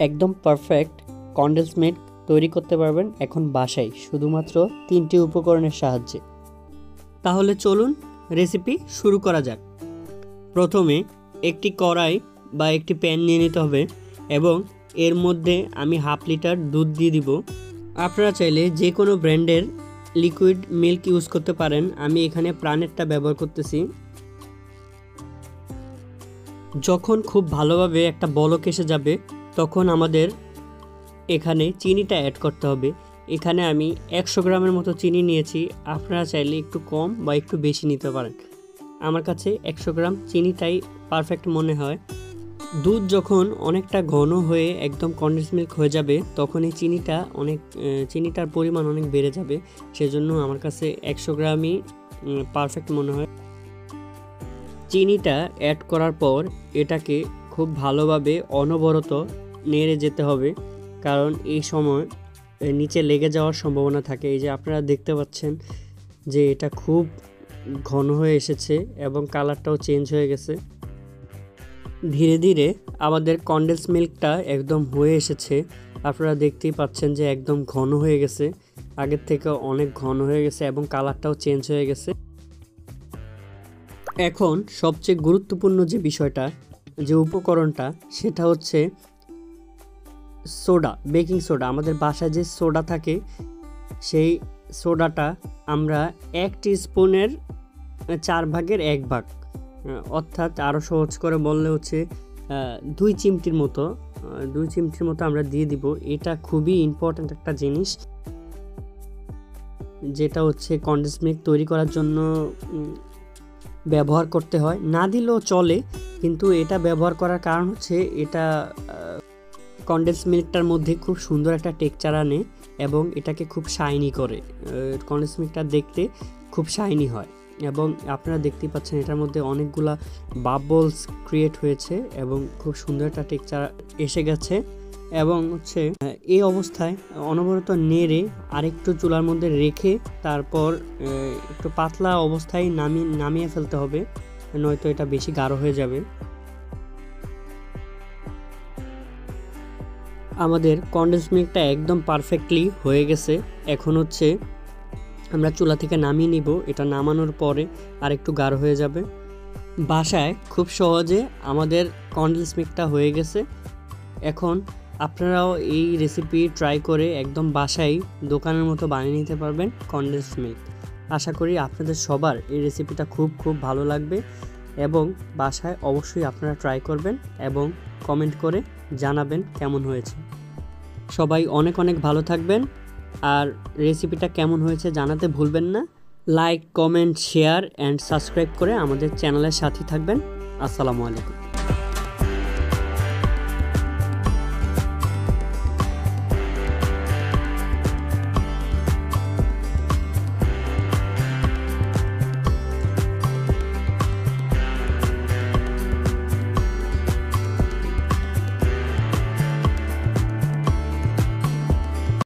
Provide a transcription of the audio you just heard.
একদম perfect condense milk তৈরি করতে পারবেন এখন বাসায় শুধুমাত্র 3টি উপকরণের সাহায্যে। তাহলে চলুন রেসিপি শুরু করা যাক। প্রথমে একটি কড়াই বা একটি প্যান নিয়ে নিতে হবে এবং এর মধ্যে আমি 1/2 লিটার দুধ দিয়ে দিব। আপনারা চাইলে যে কোনো ব্র্যান্ডের লিকুইড মিল্ক ইউজ করতে পারেন, আমি এখানে প্রাণেরটা ব্যবহার করতেছি। যখন খুব ভালোভাবে একটা বলক এসে যাবে তখন আমাদের এখানে চিনিটা অ্যাড করতে হবে। এখানে আমি 100 গ্রামের মতো চিনি নিয়েছি, আপনারা চাইলে একটু কম বা একটু বেশি নিতে পারেন। আমার কাছে 100 গ্রাম চিনিটাই পারফেক্ট মনে হয়। দুধ যখন অনেকটা ঘন হয়ে একদম কনডেন্স মিল্ক হয়ে যাবে তখন এই চিনিটার পরিমাণ অনেক বেড়ে যাবে, সেজন্য আমার কাছে 100 গ্রামই পারফেক্ট মনে হয়। চিনিটা অ্যাড করার পর এটাকে খুব ভালোভাবে অনবরত নেড়ে যেতে হবে, কারণ এই সময় নিচে লেগে যাওয়ার সম্ভাবনা থাকে। এই যে আপনারা দেখতে পাচ্ছেন যে এটা খুব ঘন হয়ে এসেছে এবং কালারটাও চেঞ্জ হয়ে গেছে। ধীরে ধীরে আমাদের কনডেন্স মিল্কটা একদম হয়ে এসেছে, আপনারা দেখতেই পাচ্ছেন যে একদম ঘন হয়ে গেছে, আগের থেকে অনেক ঘন হয়ে গেছে এবং কালারটাও চেঞ্জ হয়ে গেছে। এখন সবচেয়ে গুরুত্বপূর্ণ যে বিষয়টা, যে উপকরণটা, সেটা হচ্ছে সোডা, বেকিং সোডা। আমাদের বাসায় যে সোডা থাকে সেই সোডাটা আমরা 1 টিস্পুনের 4 ভাগের 1 ভাগ, অর্থাৎ আরও সহজ করে বললে হচ্ছে 2 চিমটির মতো আমরা দিয়ে দিব। এটা খুবই ইম্পর্ট্যান্ট একটা জিনিস, যেটা হচ্ছে কনডেন্স মিল্ক তৈরি করার জন্য ব্যবহার করতে হয়। না দিলেও চলে, কিন্তু এটা ব্যবহার করার কারণ হচ্ছে এটা কনডেন্স মিল্কটার মধ্যে খুব সুন্দর একটা টেক্সচার আনে এবং এটাকে খুব শাইনি করে। কনডেন্স মিল্কটা দেখতে খুব শাইনি হয় এবং আপনারা দেখতেই পাচ্ছেন এটার মধ্যে অনেকগুলা বাবলস ক্রিয়েট হয়েছে এবং খুব সুন্দর একটা টেক্সচার এসে গেছে। এবং হচ্ছে এই অবস্থায় অনবরত নেড়ে আরেকটু চুলার মধ্যে রেখে তারপর একটু পাতলা অবস্থায় নামিয়ে ফেলতে হবে, নয়তো এটা বেশি গাঢ় হয়ে যাবে। আমাদের কনডেন্স মিল্কটা একদম পারফেক্টলি হয়ে গেছে। এখন হচ্ছে আমরা চুলা থেকে নামিয়ে নিব। এটা নামানোর পরে আর একটু গাঢ় হয়ে যাবে। বাসায় খুব সহজে আমাদের কনডেন্স মিল্কটা হয়ে গেছে। এখন আপনারাও এই রেসিপি ট্রাই করে একদম বাসায় দোকানের মতো বানিয়ে নিতে পারবেন কনডেন্স মিল্ক। আশা করি আপনাদের সবার এই রেসিপিটা খুব ভালো লাগবে এবং বাসায় অবশ্যই আপনারা ট্রাই করবেন এবং কমেন্ট করে জানাবেন কেমন হয়েছে। সবাই অনেক ভালো থাকবেন আর রেসিপিটা কেমন হয়েছে জানাতে ভুলবেন না। Like, comment, share and subscribe করে আমাদের চ্যানেলের সাথে থাকবেন। আসসালামু আলাইকুম।